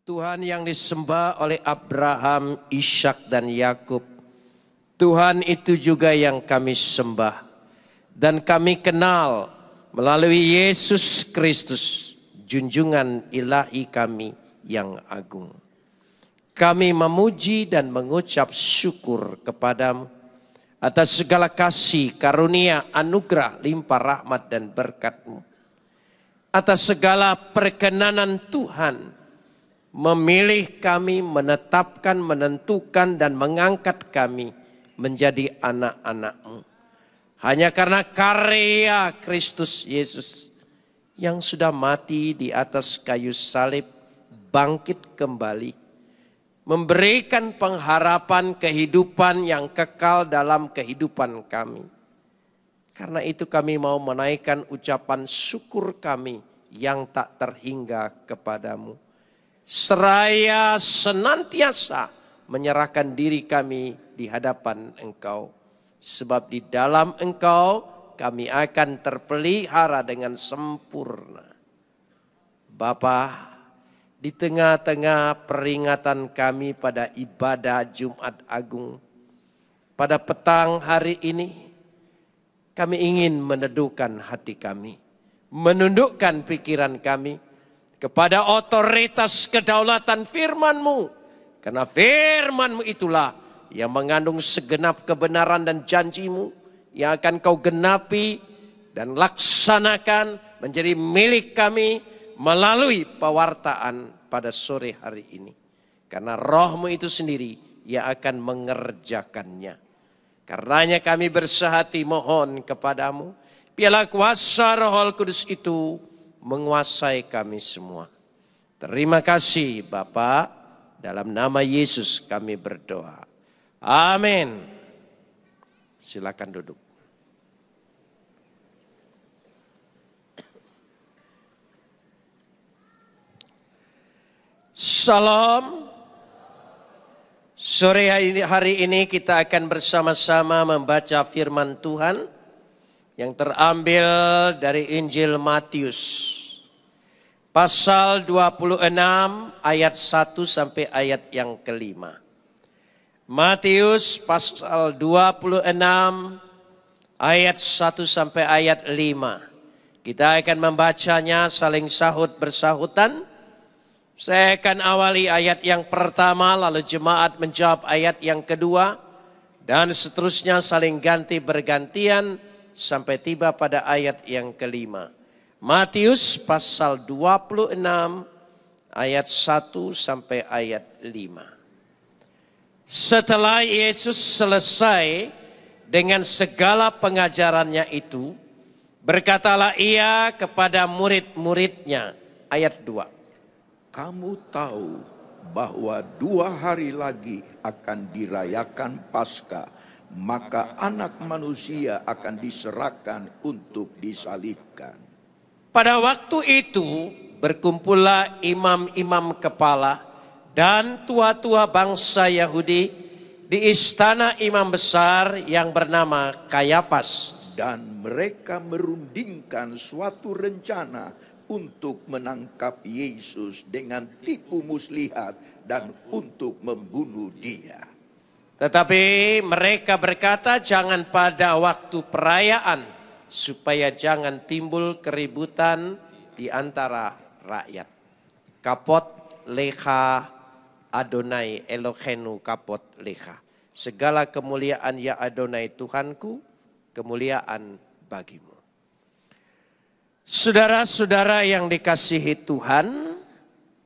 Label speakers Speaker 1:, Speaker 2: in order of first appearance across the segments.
Speaker 1: Tuhan yang disembah oleh Abraham, Ishak dan Yakub. Tuhan itu juga yang kami sembah dan kami kenal melalui Yesus Kristus, junjungan ilahi kami yang agung. Kami memuji dan mengucap syukur kepadamu atas segala kasih, karunia, anugerah, limpah rahmat dan berkat-Mu. Atas segala perkenanan Tuhan memilih kami, menetapkan, menentukan dan mengangkat kami menjadi anak-anak-Mu. Hanya karena karya Kristus Yesus yang sudah mati di atas kayu salib, bangkit kembali, memberikan pengharapan kehidupan yang kekal dalam kehidupan kami. Karena itu kami mau menaikkan ucapan syukur kami yang tak terhingga kepadamu. Seraya senantiasa menyerahkan diri kami di hadapan Engkau. Sebab di dalam Engkau kami akan terpelihara dengan sempurna. Bapa, di tengah-tengah peringatan kami pada ibadah Jumat Agung, pada petang hari ini, kami ingin meneduhkan hati kami, menundukkan pikiran kami kepada otoritas kedaulatan firman-Mu. Karena firman-Mu itulah yang mengandung segenap kebenaran dan janji-Mu yang akan Kau genapi dan laksanakan menjadi milik kami melalui pewartaan pada sore hari ini. Karena Roh-Mu itu sendiri yang akan mengerjakannya. Karenanya kami bersehati mohon kepadamu, biarlah kuasa Roh Kudus itu menguasai kami semua. Terima kasih Bapa, dalam nama Yesus kami berdoa. Amin. Silakan duduk. Salam. Sore hari ini kita akan bersama-sama membaca firman Tuhan yang terambil dari Injil Matius. Pasal 26 ayat 1 sampai ayat yang kelima. Matius pasal 26 ayat 1 sampai ayat 5. Kita akan membacanya saling sahut bersahutan. Saya akan awali ayat yang pertama, lalu jemaat menjawab ayat yang kedua, dan seterusnya saling ganti bergantian sampai tiba pada ayat yang kelima. Matius pasal 26 ayat 1 sampai ayat 5. Setelah Yesus selesai dengan segala pengajarannya itu, berkatalah ia kepada murid-muridnya, ayat 2.
Speaker 2: Kamu tahu bahwa 2 hari lagi akan dirayakan Paskah, maka Anak Manusia akan diserahkan untuk disalibkan.
Speaker 1: Pada waktu itu berkumpullah imam-imam kepala dan tua-tua bangsa Yahudi di istana imam besar yang bernama Kayafas.
Speaker 2: Dan mereka merundingkan suatu rencana untuk menangkap Yesus dengan tipu muslihat dan untuk membunuh Dia.
Speaker 1: Tetapi mereka berkata, jangan pada waktu perayaan, supaya jangan timbul keributan di antara rakyat. Kapot lecha Adonai Elohenu kapot lecha. Segala kemuliaan ya Adonai Tuhanku, kemuliaan bagimu. Saudara-saudara yang dikasihi Tuhan,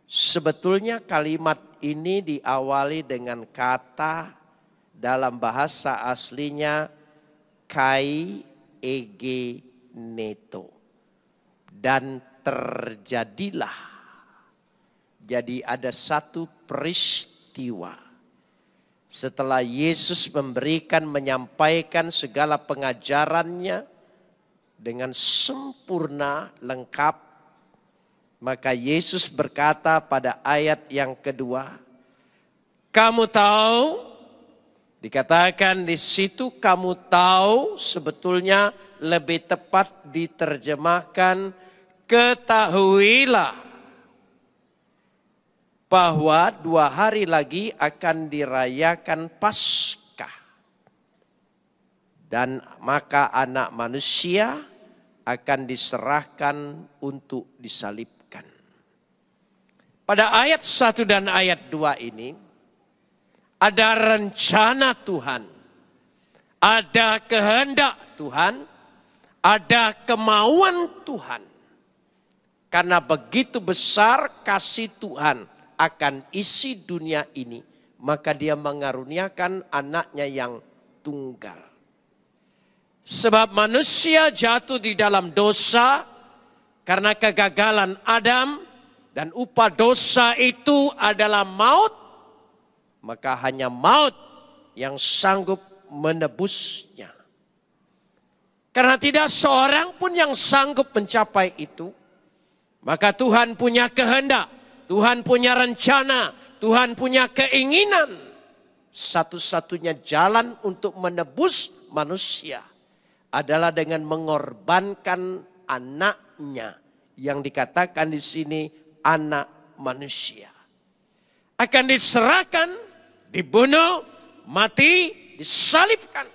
Speaker 1: sebetulnya kalimat ini diawali dengan kata dalam bahasa aslinya kai ege neto. Dan terjadilah. Jadi ada satu peristiwa. Setelah Yesus menyampaikan segala pengajarannya dengan sempurna, lengkap. Maka Yesus berkata pada ayat yang kedua, kamu tahu, dikatakan di situ kamu tahu, sebetulnya lebih tepat diterjemahkan ketahuilah bahwa 2 hari lagi akan dirayakan Paskah. Dan maka anak manusia akan diserahkan untuk disalibkan. Pada ayat 1 dan ayat 2 ini ada rencana Tuhan, ada kehendak Tuhan, ada kemauan Tuhan. Karena begitu besar kasih Tuhan akan isi dunia ini, maka dia mengaruniakan anaknya yang tunggal. Sebab manusia jatuh di dalam dosa karena kegagalan Adam, dan upah dosa itu adalah maut, maka hanya maut yang sanggup menebusnya. Karena tidak seorang pun yang sanggup mencapai itu, maka Tuhan punya kehendak, Tuhan punya rencana, Tuhan punya keinginan. Satu-satunya jalan untuk menebus manusia adalah dengan mengorbankan anaknya, yang dikatakan di sini anak manusia. Akan diserahkan, dibunuh, mati, disalibkan.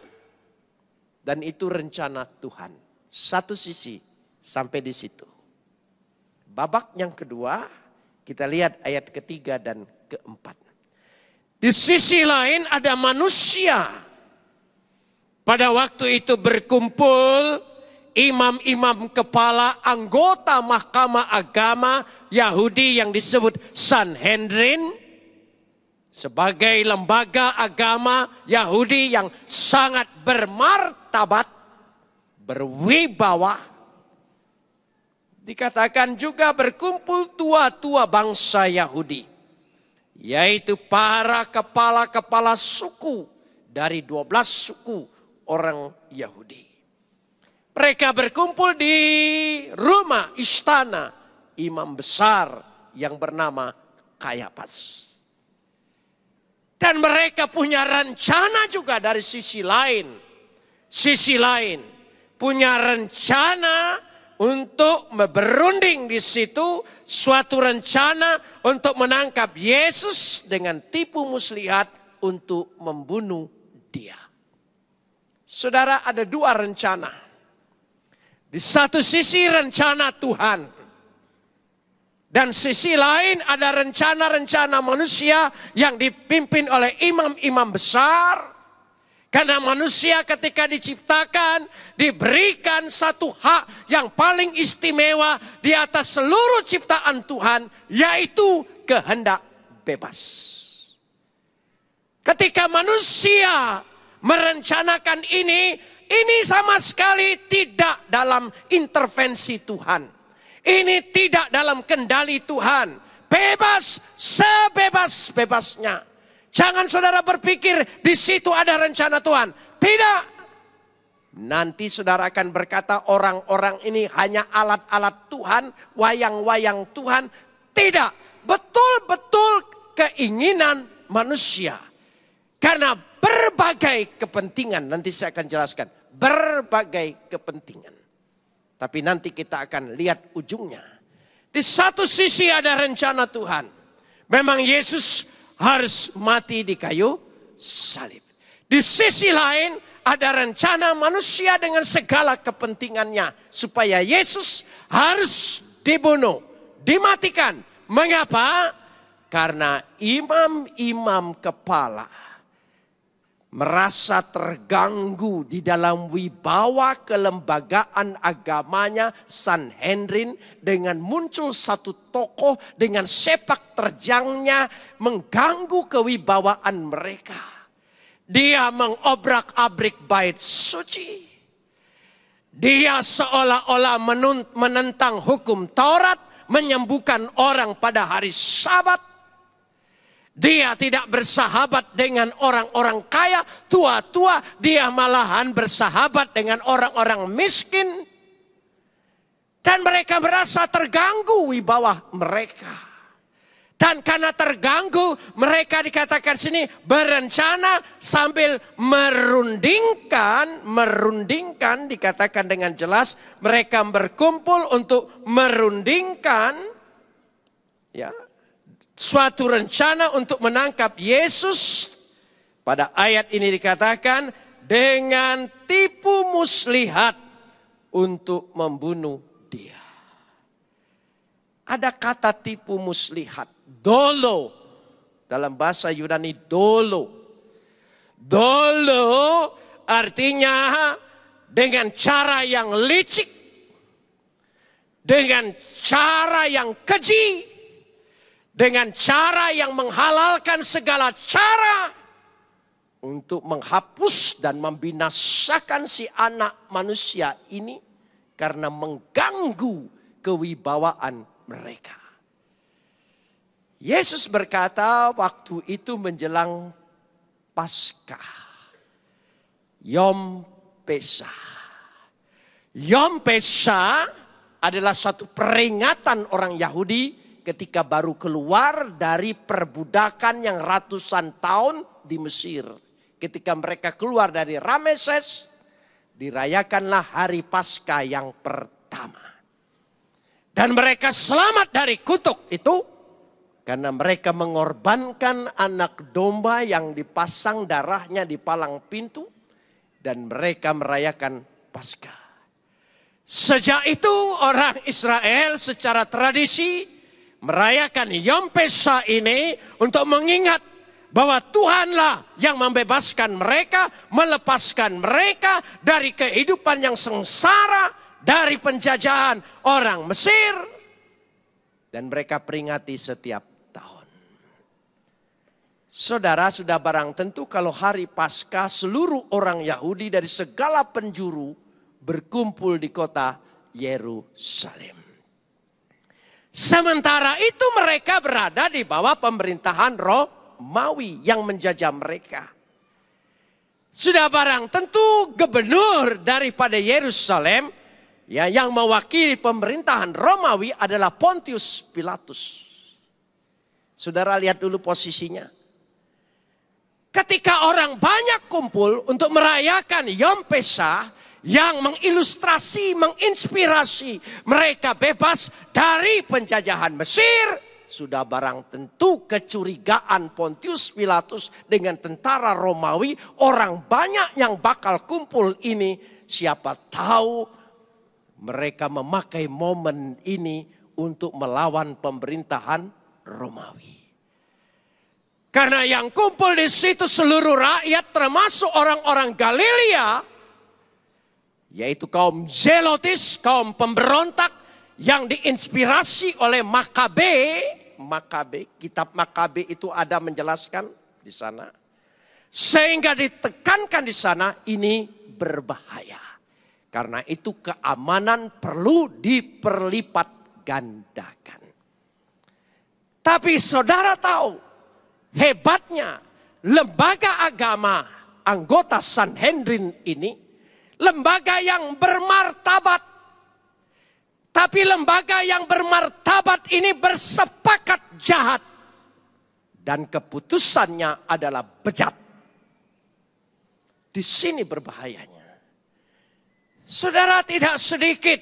Speaker 1: Dan itu rencana Tuhan. Satu sisi sampai di situ. Babak yang kedua, kita lihat ayat ketiga dan keempat. Di sisi lain ada manusia. Pada waktu itu berkumpul imam-imam kepala anggota mahkamah agama Yahudi yang disebut Sanhedrin. Sebagai lembaga agama Yahudi yang sangat bermartabat, berwibawa. Dikatakan juga berkumpul tua-tua bangsa Yahudi, yaitu para kepala-kepala suku dari 12 suku orang Yahudi. Mereka berkumpul di rumah istana imam besar yang bernama Kayafas. Dan mereka punya rencana juga dari sisi lain. Sisi lain punya rencana untuk berunding di situ, suatu rencana untuk menangkap Yesus dengan tipu muslihat untuk membunuh dia. Saudara, ada 2 rencana. Di satu sisi rencana Tuhan, dan sisi lain ada rencana-rencana manusia yang dipimpin oleh imam-imam besar. Karena manusia ketika diciptakan diberikan satu hak yang paling istimewa di atas seluruh ciptaan Tuhan, yaitu kehendak bebas. Ketika manusia merencanakan ini sama sekali tidak dalam intervensi Tuhan. Ini tidak dalam kendali Tuhan. Bebas sebebas-bebasnya. Jangan saudara berpikir di situ ada rencana Tuhan. Tidak. Nanti saudara akan berkata orang-orang ini hanya alat-alat Tuhan, wayang-wayang Tuhan. Tidak. Betul-betul keinginan manusia. Karena berbagai kepentingan. Nanti saya akan jelaskan. Berbagai kepentingan. Tapi nanti kita akan lihat ujungnya. Di satu sisi ada rencana Tuhan. Memang Yesus harus mati di kayu salib. Di sisi lain ada rencana manusia dengan segala kepentingannya. Supaya Yesus harus dibunuh, dimatikan. Mengapa? Karena imam-imam kepala merasa terganggu di dalam wibawa kelembagaan agamanya Sanhedrin, dengan muncul satu tokoh dengan sepak terjangnya mengganggu kewibawaan mereka. Dia mengobrak-abrik bait suci. Dia seolah-olah menentang hukum Taurat, menyembuhkan orang pada hari Sabat. Dia tidak bersahabat dengan orang-orang kaya, tua-tua. Dia malahan bersahabat dengan orang-orang miskin. Dan mereka merasa terganggu wibawa mereka. Dan karena terganggu, mereka dikatakan sini berencana sambil merundingkan dikatakan dengan jelas. Mereka berkumpul untuk merundingkan, ya, suatu rencana untuk menangkap Yesus. Pada ayat ini dikatakan dengan tipu muslihat untuk membunuh dia. Ada kata tipu muslihat, dolo. Dalam bahasa Yunani dolo. Dolo artinya dengan cara yang licik, dengan cara yang keji, dengan cara yang menghalalkan segala cara untuk menghapus dan membinasakan si anak manusia ini karena mengganggu kewibawaan mereka. Yesus berkata waktu itu menjelang Paskah, Yom Pesah. Yom Pesah adalah satu peringatan orang Yahudi ketika baru keluar dari perbudakan yang ratusan tahun di Mesir. Ketika mereka keluar dari Rameses, dirayakanlah hari Paskah yang pertama. Dan mereka selamat dari kutuk itu karena mereka mengorbankan anak domba yang dipasang darahnya di palang pintu. Dan mereka merayakan Paskah. Sejak itu orang Israel secara tradisi merayakan Yom Pesah ini untuk mengingat bahwa Tuhanlah yang membebaskan mereka, melepaskan mereka dari kehidupan yang sengsara, dari penjajahan orang Mesir. Dan mereka peringati setiap tahun. Saudara sudah barang tentu kalau hari Paskah seluruh orang Yahudi dari segala penjuru berkumpul di kota Yerusalem. Sementara itu mereka berada di bawah pemerintahan Romawi yang menjajah mereka. Sudah barang tentu gubernur daripada Yerusalem ya, yang mewakili pemerintahan Romawi adalah Pontius Pilatus. Saudara lihat dulu posisinya. Ketika orang banyak kumpul untuk merayakan Yom Pesah yang mengilustrasi, menginspirasi mereka bebas dari penjajahan Mesir, sudah barang tentu kecurigaan Pontius Pilatus dengan tentara Romawi, orang banyak yang bakal kumpul ini, siapa tahu mereka memakai momen ini untuk melawan pemerintahan Romawi. Karena yang kumpul di situ seluruh rakyat termasuk orang-orang Galilea, yaitu kaum Zelotis, kaum pemberontak yang diinspirasi oleh Makabe. Kitab Makabe itu ada menjelaskan di sana. Sehingga ditekankan di sana ini berbahaya. Karena itu keamanan perlu diperlipat gandakan. Tapi saudara tahu, hebatnya lembaga agama anggota Sanhedrin ini, lembaga yang bermartabat. Tapi lembaga yang bermartabat ini bersepakat jahat. Dan keputusannya adalah bejat. Di sini berbahayanya. Saudara, tidak sedikit.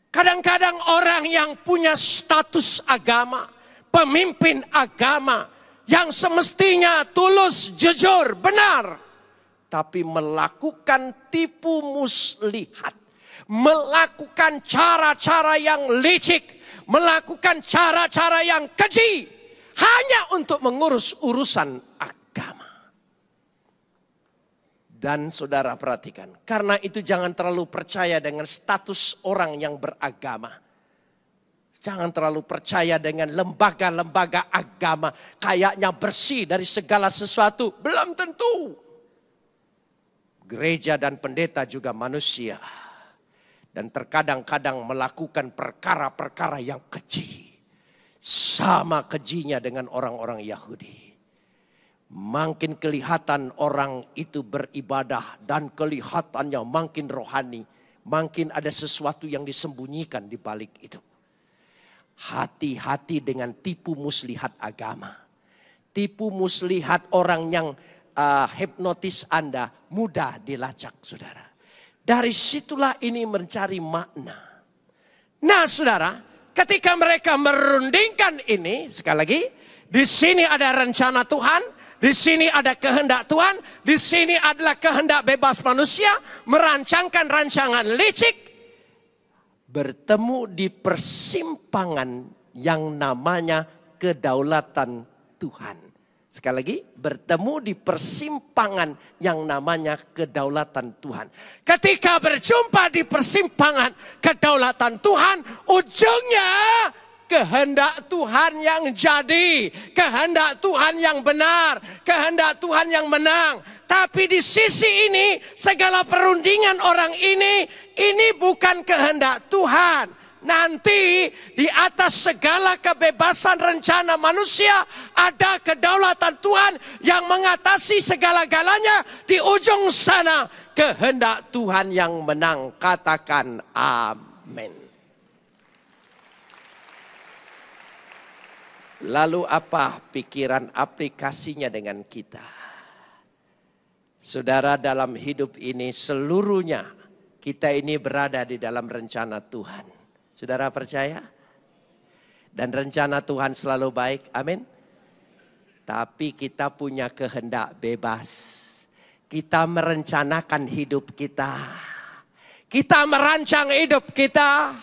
Speaker 1: Kadang-kadang orang yang punya status agama, pemimpin agama yang semestinya tulus, jujur, benar, tapi melakukan tipu muslihat, melakukan cara-cara yang licik, melakukan cara-cara yang keji, hanya untuk mengurus urusan agama. Dan saudara perhatikan, karena itu jangan terlalu percaya dengan status orang yang beragama. Jangan terlalu percaya dengan lembaga-lembaga agama. Kayaknya bersih dari segala sesuatu. Belum tentu. Gereja dan pendeta juga manusia. Dan terkadang-kadang melakukan perkara-perkara yang keji. Sama kejinya dengan orang-orang Yahudi. Makin kelihatan orang itu beribadah dan kelihatannya makin rohani. Makin ada sesuatu yang disembunyikan di balik itu. Hati-hati dengan tipu muslihat agama. Tipu muslihat orang yang hipnotis Anda mudah dilacak, saudara. Dari situlah ini mencari makna. Nah saudara, ketika mereka merundingkan ini, sekali lagi, di sini ada rencana Tuhan, di sini ada kehendak Tuhan, di sini adalah kehendak bebas manusia, merancangkan rancangan licik, bertemu di persimpangan yang namanya kedaulatan Tuhan. Sekali lagi, bertemu di persimpangan yang namanya kedaulatan Tuhan. Ketika berjumpa di persimpangan kedaulatan Tuhan, ujungnya kehendak Tuhan yang jadi, kehendak Tuhan yang benar, kehendak Tuhan yang menang. Tapi di sisi ini, segala perundingan orang ini bukan kehendak Tuhan. Nanti di atas segala kebebasan rencana manusia ada kedaulatan Tuhan yang mengatasi segala-galanya. Di ujung sana kehendak Tuhan yang menang. Katakan amin. Lalu apa pikiran aplikasinya dengan kita? Saudara, dalam hidup ini seluruhnya kita ini berada di dalam rencana Tuhan. Saudara percaya? Dan rencana Tuhan selalu baik, amin. Tapi kita punya kehendak bebas. Kita merencanakan hidup kita. Kita merancang hidup kita.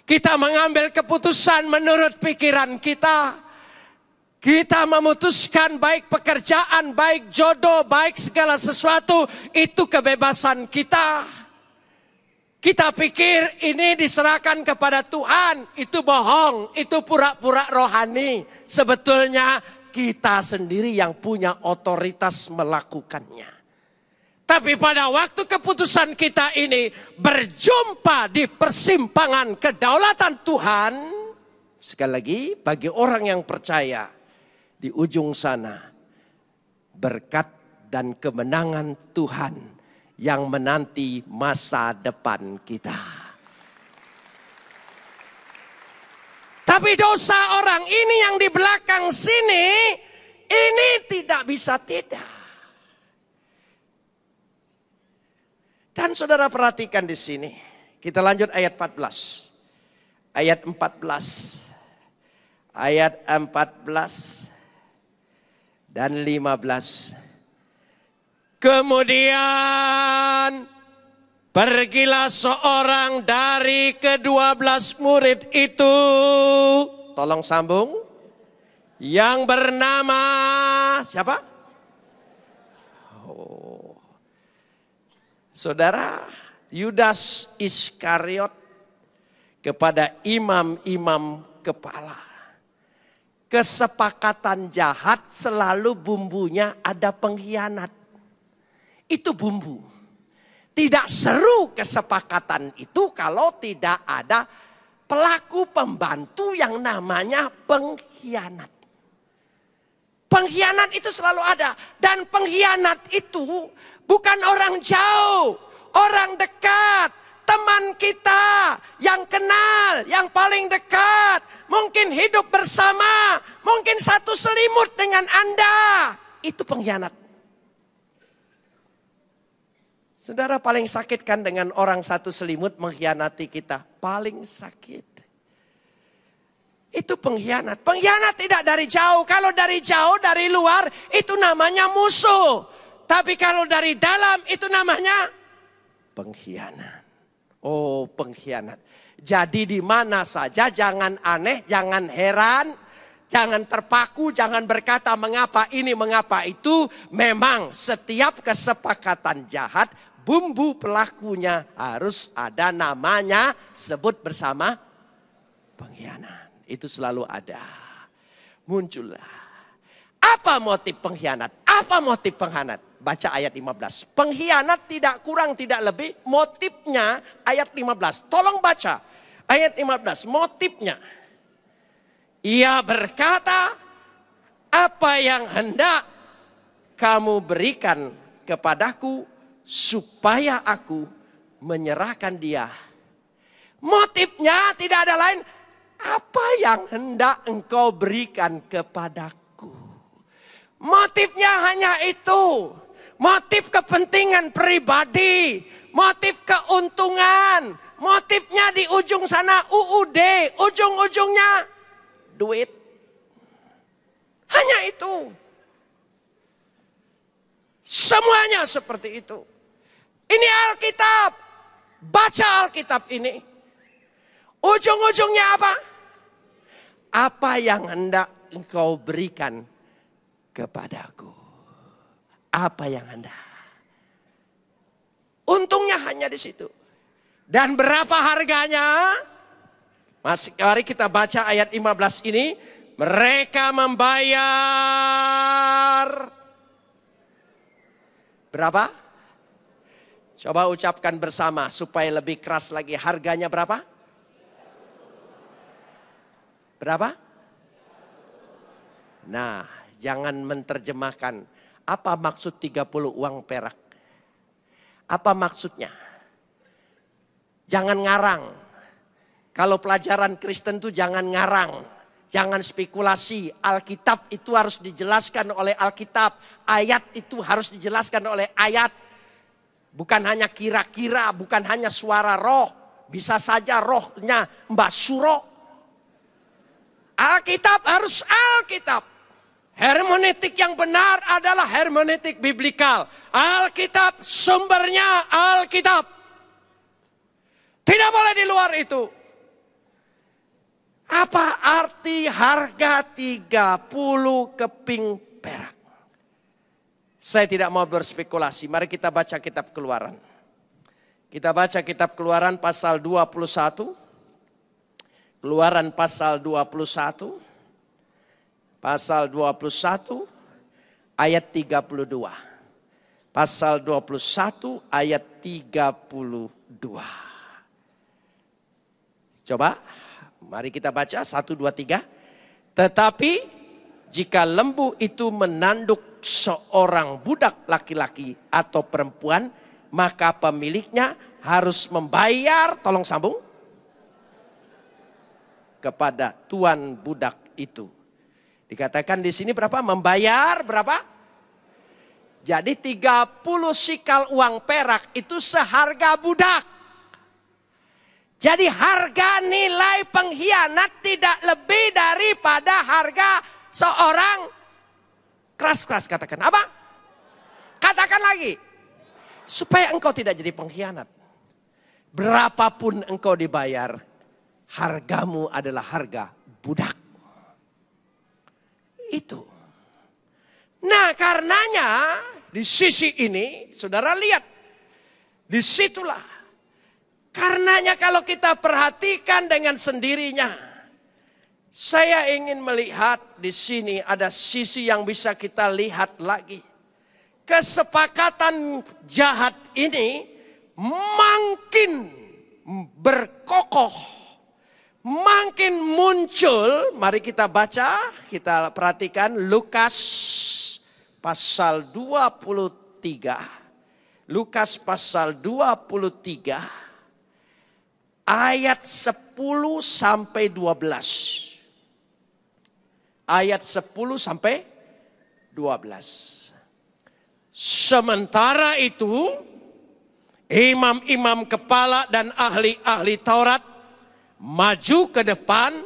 Speaker 1: Kita mengambil keputusan menurut pikiran kita. Kita memutuskan baik pekerjaan, baik jodoh, baik segala sesuatu. Itu kebebasan kita. Kita pikir ini diserahkan kepada Tuhan, itu bohong, itu pura-pura rohani. Sebetulnya kita sendiri yang punya otoritas melakukannya. Tapi pada waktu keputusan kita ini berjumpa di persimpangan kedaulatan Tuhan. Sekali lagi, bagi orang yang percaya, di ujung sana berkat dan kemenangan Tuhan yang menanti masa depan kita. Tapi dosa orang ini yang di belakang sini, ini tidak bisa tidak. Dan saudara perhatikan di sini. Kita lanjut ayat 14. Ayat 14. Ayat 14 dan 15. Kemudian pergilah seorang dari ke-12 murid itu. Tolong sambung. Yang bernama siapa? Oh. Saudara, Yudas Iskariot kepada imam-imam kepala. Kesepakatan jahat selalu bumbunya ada pengkhianat. Itu bumbu. Tidak seru kesepakatan itu kalau tidak ada pelaku pembantu yang namanya pengkhianat. Pengkhianat itu selalu ada. Dan pengkhianat itu bukan orang jauh, orang dekat, teman kita yang kenal, yang paling dekat. Mungkin hidup bersama, mungkin satu selimut dengan Anda. Itu pengkhianat. Saudara, paling sakit kan dengan orang satu selimut mengkhianati kita. Paling sakit. Itu pengkhianat. Pengkhianat tidak dari jauh. Kalau dari jauh, dari luar, itu namanya musuh. Tapi kalau dari dalam, itu namanya pengkhianat. Oh, pengkhianat. Jadi di mana saja jangan aneh, jangan heran. Jangan terpaku, jangan berkata mengapa ini, mengapa itu. Memang setiap kesepakatan jahat, bumbu pelakunya harus ada namanya, sebut bersama pengkhianat. Itu selalu ada. Muncullah. Apa motif pengkhianat? Apa motif pengkhianat? Baca ayat 15. Pengkhianat tidak kurang tidak lebih. Motifnya ayat 15. Tolong baca ayat 15. Motifnya. Ia berkata, apa yang hendak kamu berikan kepadaku supaya aku menyerahkan dia. Motifnya tidak ada lain. Apa yang hendak engkau berikan kepadaku? Motifnya hanya itu. Motif kepentingan pribadi. Motif keuntungan. Motifnya di ujung sana UUD, ujung-ujungnya duit. Hanya itu. Semuanya seperti itu. Ini Alkitab. Baca Alkitab ini. Ujung-ujungnya apa? Apa yang hendak engkau berikan kepadaku? Apa yang hendak? Untungnya hanya di situ. Dan berapa harganya? Mari kita baca ayat 15 ini. Mereka membayar berapa? Coba ucapkan bersama supaya lebih keras lagi. Harganya berapa? Berapa? Nah, jangan menerjemahkan. Apa maksud 30 uang perak? Apa maksudnya? Jangan ngarang. Kalau pelajaran Kristen itu jangan ngarang. Jangan spekulasi. Alkitab itu harus dijelaskan oleh Alkitab. Ayat itu harus dijelaskan oleh ayat. Bukan hanya kira-kira, bukan hanya suara roh. Bisa saja rohnya Mbak Suro. Alkitab harus Alkitab. Hermeneutik yang benar adalah hermeneutik biblikal. Alkitab sumbernya Alkitab. Tidak boleh di luar itu. Apa arti harga 30 keping perak? Saya tidak mau berspekulasi. Mari kita baca kitab Keluaran. Kita baca kitab Keluaran pasal 21. Keluaran pasal 21. Pasal 21 ayat 32. Pasal 21 ayat 32. Coba, mari kita baca 1, 2, 3. Tetapi jika lembu itu menanduk seorang budak laki-laki atau perempuan, maka pemiliknya harus membayar, tolong sambung, kepada tuan budak itu. Dikatakan di sini berapa? Membayar berapa? Jadi 30 sikal uang perak itu seharga budak. Jadi harga nilai pengkhianat tidak lebih daripada harga seorang, keras-keras katakan apa? Katakan lagi. Supaya engkau tidak jadi pengkhianat. Berapapun engkau dibayar, hargamu adalah harga budak. Itu. Nah karenanya di sisi ini saudara lihat. Disitulah. Karenanya kalau kita perhatikan dengan sendirinya. Saya ingin melihat di sini ada sisi yang bisa kita lihat lagi. Kesepakatan jahat ini makin berkokoh. Makin muncul. Mari kita baca, kita perhatikan Lukas pasal 23. Lukas pasal 23. Ayat 10 sampai 12. Ayat 10 sampai 12. Sementara itu, imam-imam kepala dan ahli-ahli Taurat maju ke depan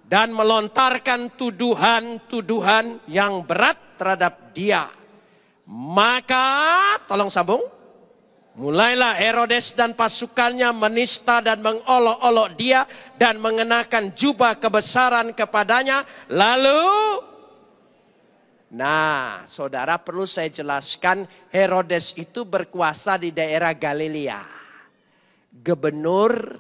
Speaker 1: dan melontarkan tuduhan-tuduhan yang berat terhadap dia. Maka, tolong sambung. Mulailah Herodes dan pasukannya menista dan mengolok-olok dia dan mengenakan jubah kebesaran kepadanya. Lalu, nah saudara perlu saya jelaskan, Herodes itu berkuasa di daerah Galilea. Gubernur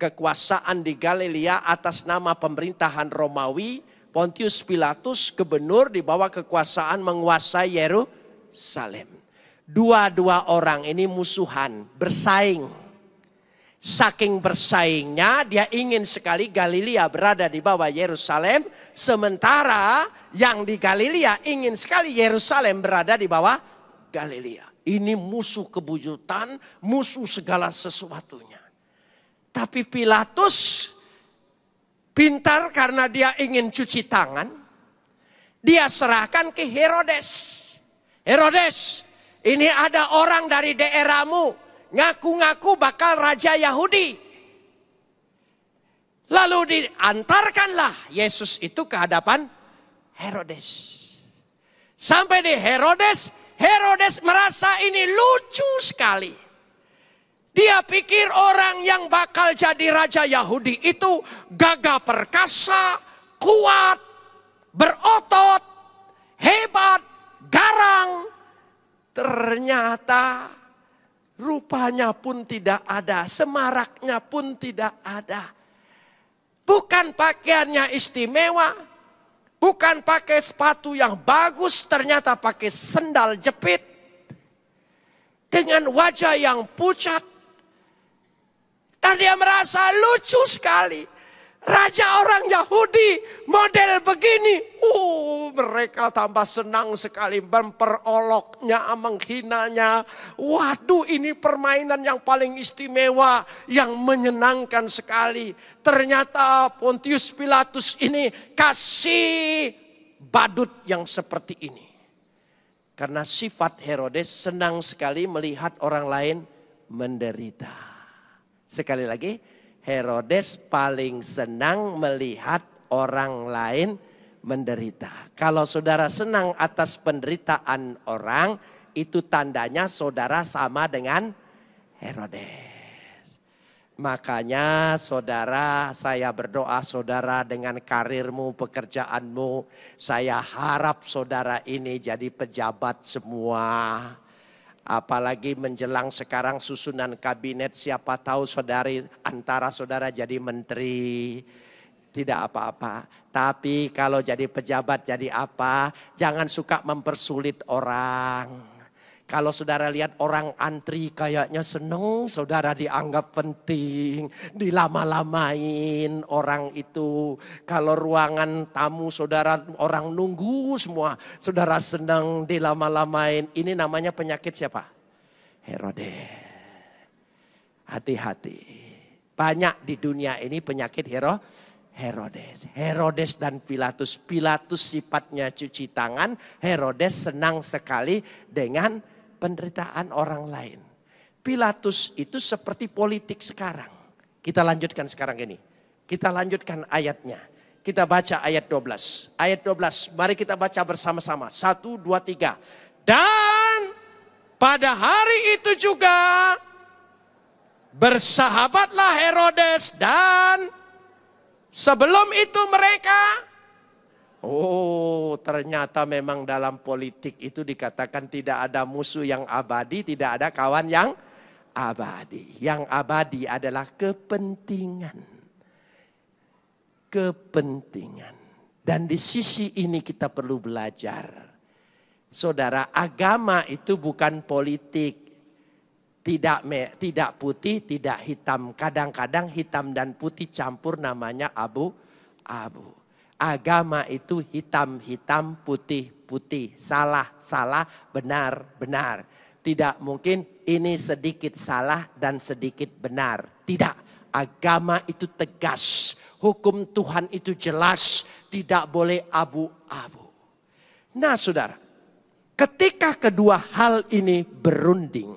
Speaker 1: kekuasaan di Galilea atas nama pemerintahan Romawi. Pontius Pilatus gubernur di bawah kekuasaan menguasai Yerusalem. Dua-dua orang ini musuhan, bersaing. Saking bersaingnya dia ingin sekali Galilea berada di bawah Yerusalem. Sementara yang di Galilea ingin sekali Yerusalem berada di bawah Galilea. Ini musuh kebuyutan, musuh segala sesuatunya. Tapi Pilatus pintar karena dia ingin cuci tangan. Dia serahkan ke Herodes. Herodes, ini ada orang dari daerahmu. ngaku-ngaku bakal raja Yahudi. Lalu diantarkanlah Yesus itu ke hadapan Herodes. Sampai di Herodes merasa ini lucu sekali. Dia pikir orang yang bakal jadi raja Yahudi itu gagah perkasa, kuat, berotot, hebat, garang. Ternyata rupanya pun tidak ada, semaraknya pun tidak ada. Bukan pakaiannya istimewa, bukan pakai sepatu yang bagus, ternyata pakai sendal jepit. Dengan wajah yang pucat. Dan dia merasa lucu sekali. Raja orang Yahudi model begini. Mereka tambah senang sekali memperoloknya, menghinanya. Waduh, ini permainan yang paling istimewa, yang menyenangkan sekali. Ternyata Pontius Pilatus ini kasih badut yang seperti ini. Karena sifat Herodes senang sekali melihat orang lain menderita. Sekali lagi, Herodes paling senang melihat orang lain menderita. Kalau saudara senang atas penderitaan orang, itu tandanya saudara sama dengan Herodes. Makanya saudara, saya berdoa saudara dengan karirmu, pekerjaanmu. Saya harap saudara ini jadi pejabat semua. Apalagi menjelang sekarang susunan kabinet, siapa tahu antara saudara jadi menteri. Tidak apa-apa. Tapi kalau jadi pejabat jadi apa? Jangan suka mempersulit orang. Kalau saudara lihat orang antri kayaknya seneng, saudara dianggap penting. Dilama-lamain orang itu. Kalau ruangan tamu saudara orang nunggu semua. Saudara seneng dilama-lamain. Ini namanya penyakit siapa? Herodes. Hati-hati. Banyak di dunia ini penyakit Herodes. Herodes dan Pilatus. Pilatus sifatnya cuci tangan. Herodes senang sekali dengan penderitaan orang lain. Pilatus itu seperti politik sekarang. Kita lanjutkan sekarang ini. Kita lanjutkan ayatnya. Kita baca ayat 12. Ayat 12, mari kita baca bersama-sama. 1, 2, 3. Dan pada hari itu juga bersahabatlah Herodes dan sebelum itu mereka. Ternyata memang dalam politik itu dikatakan tidak ada musuh yang abadi, tidak ada kawan yang abadi. Yang abadi adalah kepentingan. Kepentingan. Dan di sisi ini kita perlu belajar. Saudara, agama itu bukan politik. Tidak putih, tidak hitam. Kadang-kadang hitam dan putih campur namanya abu-abu. Agama itu hitam-hitam, putih-putih. Salah-salah, benar-benar. Tidak mungkin ini sedikit salah dan sedikit benar. Tidak. Agama itu tegas. Hukum Tuhan itu jelas. Tidak boleh abu-abu. Nah saudara, ketika kedua hal ini berunding,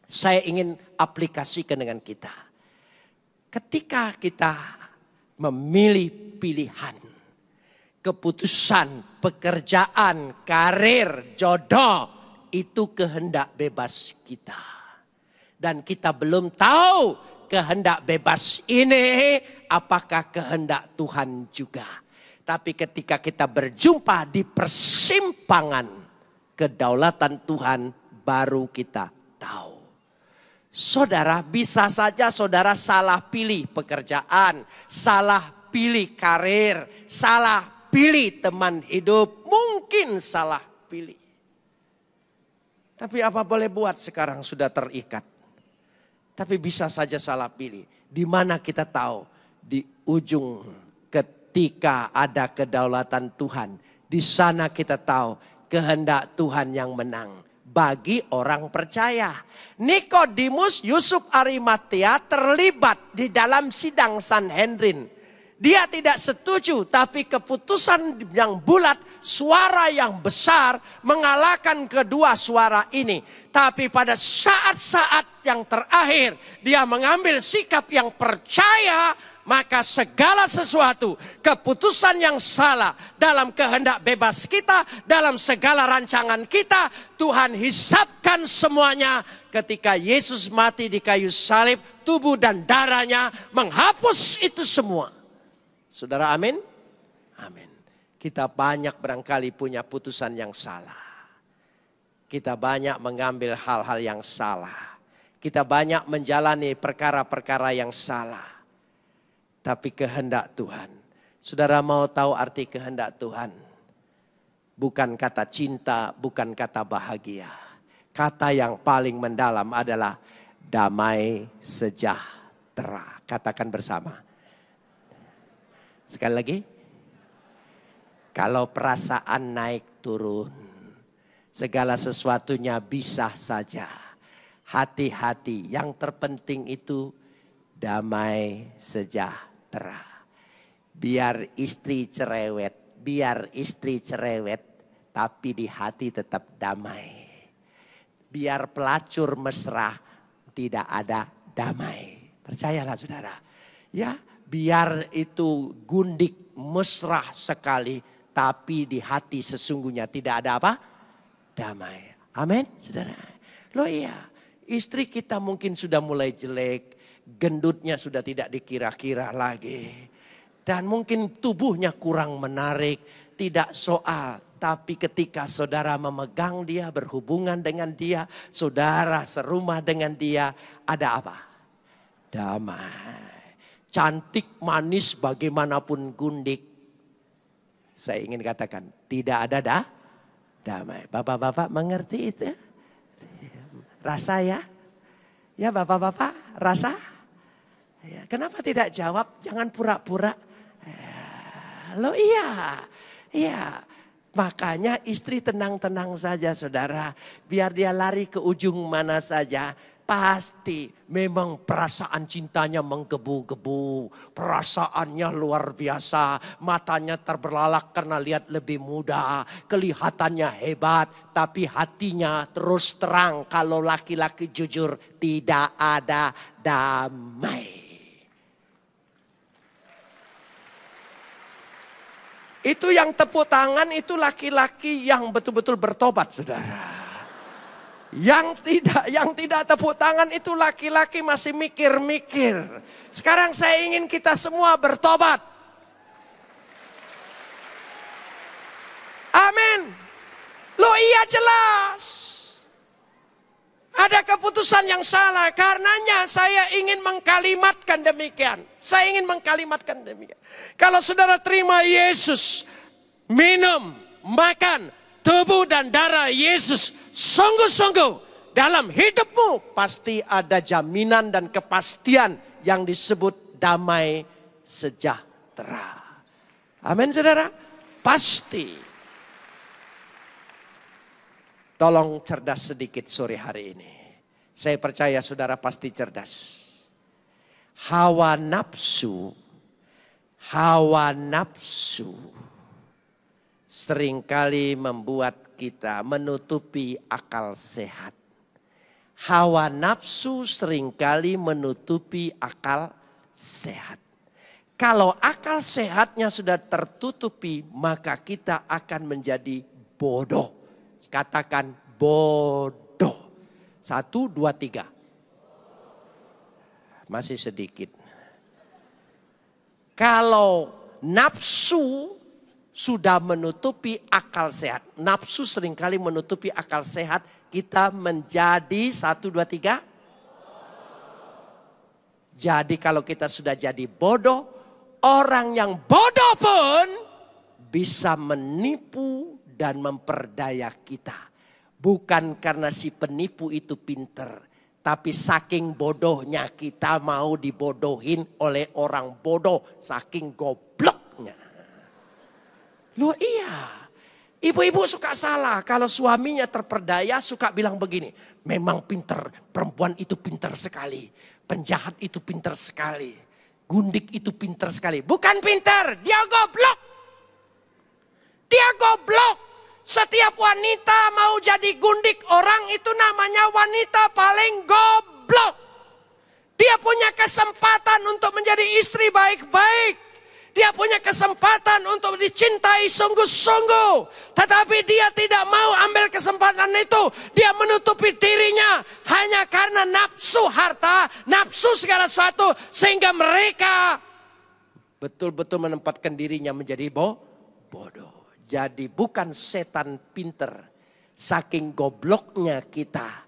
Speaker 1: saya ingin aplikasikan dengan kita. Ketika kita memilih pilihan, keputusan, pekerjaan, karir, jodoh, itu kehendak bebas kita. Dan kita belum tahu kehendak bebas ini apakah kehendak Tuhan juga. Tapi ketika kita berjumpa di persimpangan kedaulatan Tuhan, baru kita tahu. Saudara, bisa saja saudara salah pilih pekerjaan, salah pilih karir, salah pilih teman hidup, mungkin salah pilih. Tapi apa boleh buat, sekarang sudah terikat. Tapi bisa saja salah pilih. Di mana kita tahu? Di ujung ketika ada kedaulatan Tuhan. Di sana kita tahu kehendak Tuhan yang menang. Bagi orang percaya. Nikodemus Yusuf Arimatea terlibat di dalam sidang Sanhedrin. Dia tidak setuju, tapi keputusan yang bulat, suara yang besar mengalahkan kedua suara ini. Tapi pada saat-saat yang terakhir, dia mengambil sikap yang percaya, maka segala sesuatu, keputusan yang salah dalam kehendak bebas kita, dalam segala rancangan kita, Tuhan hisapkan semuanya ketika Yesus mati di kayu salib, tubuh dan darahnya menghapus itu semua. Saudara, amin? Amin. Kita banyak barangkali punya putusan yang salah. Kita banyak mengambil hal-hal yang salah. Kita banyak menjalani perkara-perkara yang salah. Tapi kehendak Tuhan. Saudara mau tahu arti kehendak Tuhan? Bukan kata cinta, bukan kata bahagia. Kata yang paling mendalam adalah damai sejahtera. Katakan bersama. Sekali lagi, kalau perasaan naik turun, segala sesuatunya bisa saja. Hati-hati, yang terpenting itu damai sejahtera. Biar istri cerewet, tapi di hati tetap damai. Biar pelacur mesra, tidak ada damai. Percayalah saudara, ya. Biar itu gundik mesra sekali, tapi di hati sesungguhnya tidak ada apa? Damai. Amin, saudara. Loh iya, istri kita mungkin sudah mulai jelek, gendutnya sudah tidak dikira-kira lagi. Dan mungkin tubuhnya kurang menarik, tidak soal. Tapi ketika saudara memegang dia, berhubungan dengan dia, saudara serumah dengan dia, ada apa? Damai. Cantik, manis, bagaimanapun gundik. Saya ingin katakan, tidak ada damai. Bapak-bapak mengerti itu? Rasa ya? Ya bapak-bapak, rasa? Ya, kenapa tidak jawab? Jangan pura-pura. Loh iya, iya. Makanya istri tenang-tenang saja saudara. Biar dia lari ke ujung mana saja. Pasti memang perasaan cintanya menggebu-gebu. Perasaannya luar biasa. Matanya terbelalak karena lihat lebih muda. Kelihatannya hebat. Tapi hatinya terus terang. Kalau laki-laki jujur tidak ada damai. Itu yang tepuk tangan itu laki-laki yang betul-betul bertobat saudara. Yang tidak tepuk tangan itu laki-laki masih mikir-mikir. Sekarang saya ingin kita semua bertobat. Amin. Loh iya jelas. Ada keputusan yang salah. Karenanya saya ingin mengkalimatkan demikian. Saya ingin mengkalimatkan demikian. Kalau saudara terima Yesus, minum, makan tubuh dan darah Yesus, sungguh-sungguh dalam hidupmu pasti ada jaminan dan kepastian yang disebut damai sejahtera. Amin saudara? Pasti. Tolong cerdas sedikit sore hari ini. Saya percaya saudara pasti cerdas. Hawa nafsu seringkali membuat kita menutupi akal sehat. Hawa nafsu seringkali menutupi akal sehat. Kalau akal sehatnya sudah tertutupi, maka kita akan menjadi bodoh. Katakan bodoh. 1, 2, 3. Masih sedikit. Kalau nafsu sudah menutupi akal sehat. Nafsu seringkali menutupi akal sehat. Kita menjadi 1, 2, 3. Jadi kalau kita sudah jadi bodoh. Orang yang bodoh pun bisa menipu dan memperdaya kita. Bukan karena si penipu itu pinter. Tapi saking bodohnya kita mau dibodohin oleh orang bodoh. Saking gobloknya. Loh iya. Ibu-ibu suka salah. Kalau suaminya terperdaya suka bilang begini. Memang pinter. Perempuan itu pinter sekali. Penjahat itu pinter sekali. Gundik itu pintar sekali. Bukan pintar, dia goblok. Dia goblok. Setiap wanita mau jadi gundik orang itu namanya wanita paling goblok. Dia punya kesempatan untuk menjadi istri baik-baik. Dia punya kesempatan untuk dicintai sungguh-sungguh. Tetapi dia tidak mau ambil kesempatan itu. Dia menutupi dirinya hanya karena nafsu harta, nafsu segala sesuatu. Sehingga mereka betul-betul menempatkan dirinya menjadi bodoh. Jadi bukan setan pinter. Saking gobloknya kita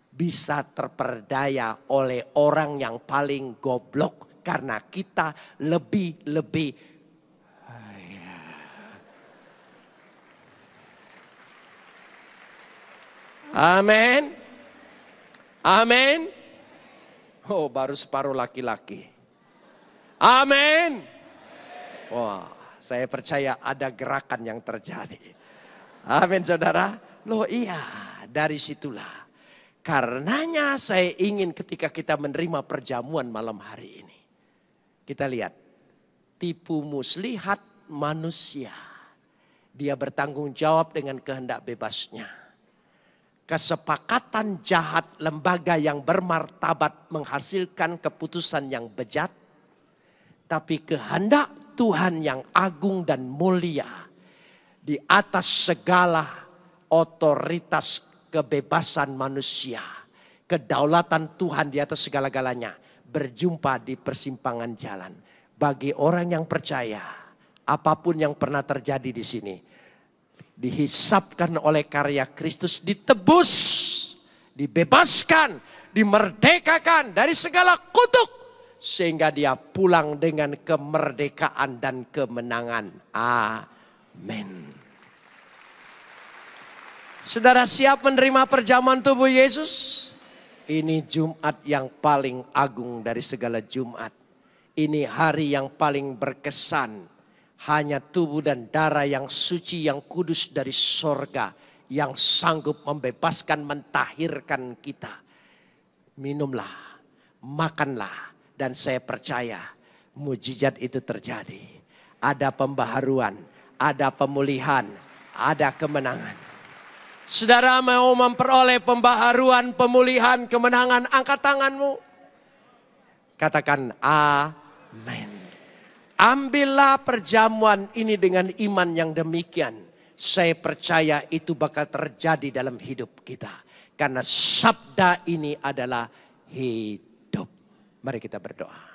Speaker 1: bisa terperdaya oleh orang yang paling goblok. Karena kita lebih. Amin. Amin. Oh, baru separuh laki-laki. Amin. Wah, saya percaya ada gerakan yang terjadi. Amin, saudara. Loh iya, dari situlah. Karenanya saya ingin ketika kita menerima perjamuan malam hari ini. Kita lihat, tipu muslihat manusia. Dia bertanggung jawab dengan kehendak bebasnya. Kesepakatan jahat lembaga yang bermartabat menghasilkan keputusan yang bejat. Tapi kehendak Tuhan yang agung dan mulia di atas segala otoritas kebebasan manusia. Kedaulatan Tuhan di atas segala-galanya. Berjumpa di persimpangan jalan. Bagi orang yang percaya, apapun yang pernah terjadi di sini, dihisapkan oleh karya Kristus, ditebus, dibebaskan, dimerdekakan dari segala kutuk. Sehingga dia pulang dengan kemerdekaan dan kemenangan. Amin. Saudara siap menerima perjamuan tubuh Yesus? Ini Jumat yang paling agung dari segala Jumat. Ini hari yang paling berkesan. Hanya tubuh dan darah yang suci, yang kudus dari sorga. Yang sanggup membebaskan, mentahirkan kita. Minumlah, makanlah. Dan saya percaya mujizat itu terjadi. Ada pembaharuan, ada pemulihan, ada kemenangan. Saudara mau memperoleh pembaharuan, pemulihan, kemenangan, angkat tanganmu. Katakan amin. Ambillah perjamuan ini dengan iman yang demikian. Saya percaya itu bakal terjadi dalam hidup kita. Karena sabda ini adalah hidup. Mari kita berdoa.